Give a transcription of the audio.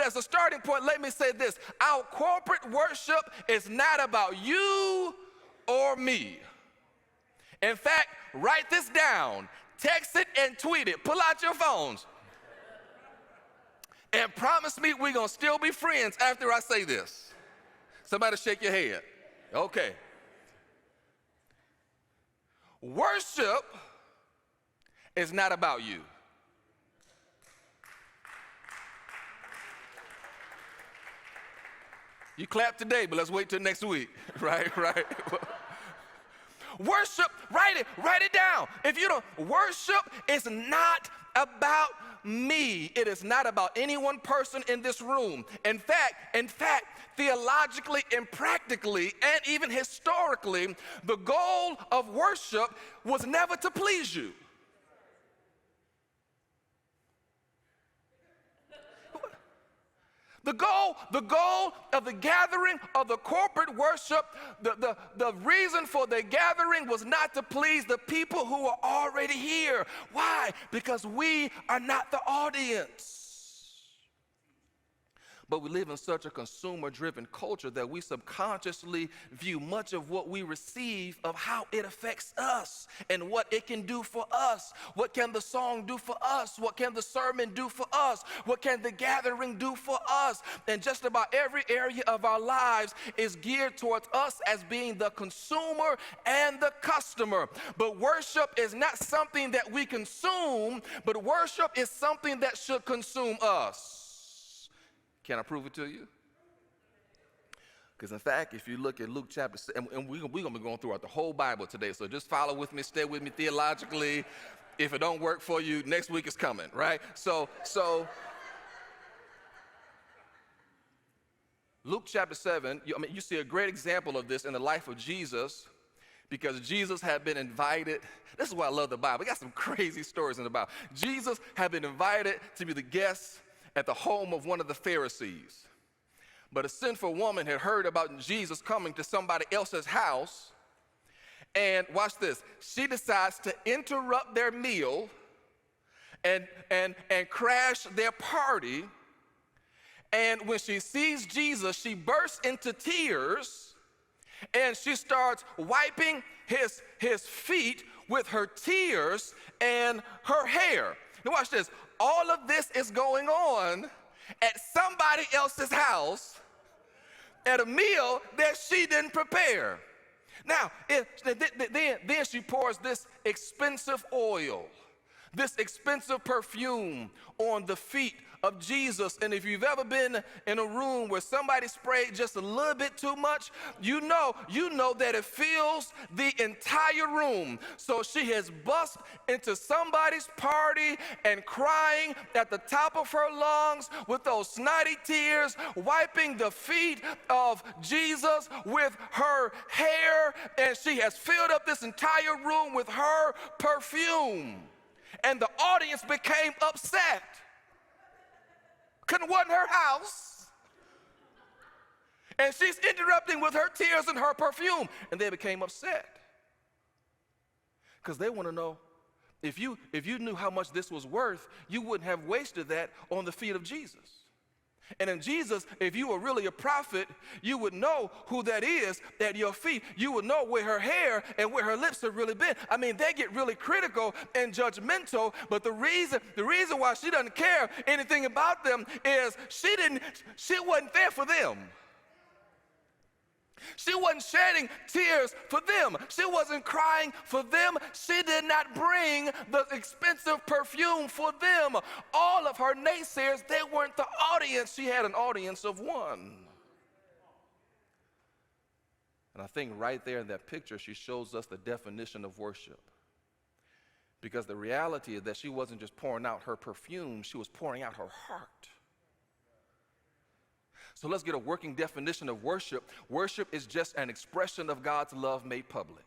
as a starting point, let me say this. Our corporate worship is not about you or me. In fact, write this down, text it and tweet it. Pull out your phones. And promise me we're going to still be friends after I say this. Somebody shake your head. Okay. Worship is not about you. You clap today, but let's wait till next week. Right. Worship, write it down. If you don't, worship is not about me. It is not about any one person in this room. In fact, theologically and practically and even historically, the goal of worship was never to please you. The goal of the gathering of the corporate worship, the reason for the gathering was not to please the people who are already here. Why? Because we are not the audience. But we live in such a consumer-driven culture that we subconsciously view much of what we receive of how it affects us and what it can do for us. What can the song do for us? What can the sermon do for us? What can the gathering do for us? And just about every area of our lives is geared towards us as being the consumer and the customer. But worship is not something that we consume, but worship is something that should consume us. Can I prove it to you? Because in fact, if you look at Luke chapter 7, and we're going to be going throughout the whole Bible today, so just follow with me, stay with me theologically. If it don't work for you, next week is coming, right? So Luke chapter 7, you see a great example of this in the life of Jesus, because Jesus had been invited. This is why I love the Bible. We got some crazy stories in the Bible. Jesus had been invited to be the guest at the home of one of the Pharisees. But a sinful woman had heard about Jesus coming to somebody else's house, and watch this, she decides to interrupt their meal and crash their party. And when she sees Jesus, she bursts into tears, and she starts wiping his feet with her tears and her hair. Now watch this. All of this is going on at somebody else's house at a meal that she didn't prepare. Now, then she pours this expensive oil, this expensive perfume on the feet of Jesus. And if you've ever been in a room where somebody sprayed just a little bit too much, you know that it fills the entire room. So she has bust into somebody's party and crying at the top of her lungs with those snotty tears, wiping the feet of Jesus with her hair, and she has filled up this entire room with her perfume. And the audience became upset. Couldn't want her house. And she's interrupting with her tears and her perfume. And they became upset. Because they want to know, if you knew how much this was worth, you wouldn't have wasted that on the feet of Jesus. And in Jesus, if you were really a prophet, you would know who that is at your feet. You would know where her hair and where her lips have really been. I mean, they get really critical and judgmental, but the reason why she doesn't care anything about them is she wasn't there for them. She wasn't shedding tears for them. She wasn't crying for them. She did not bring the expensive perfume for them. All of her naysayers, they weren't the audience. She had an audience of one. And I think right there in that picture, she shows us the definition of worship. Because the reality is that she wasn't just pouring out her perfume, she was pouring out her heart. So let's get a working definition of worship. Worship is just an expression of God's love made public.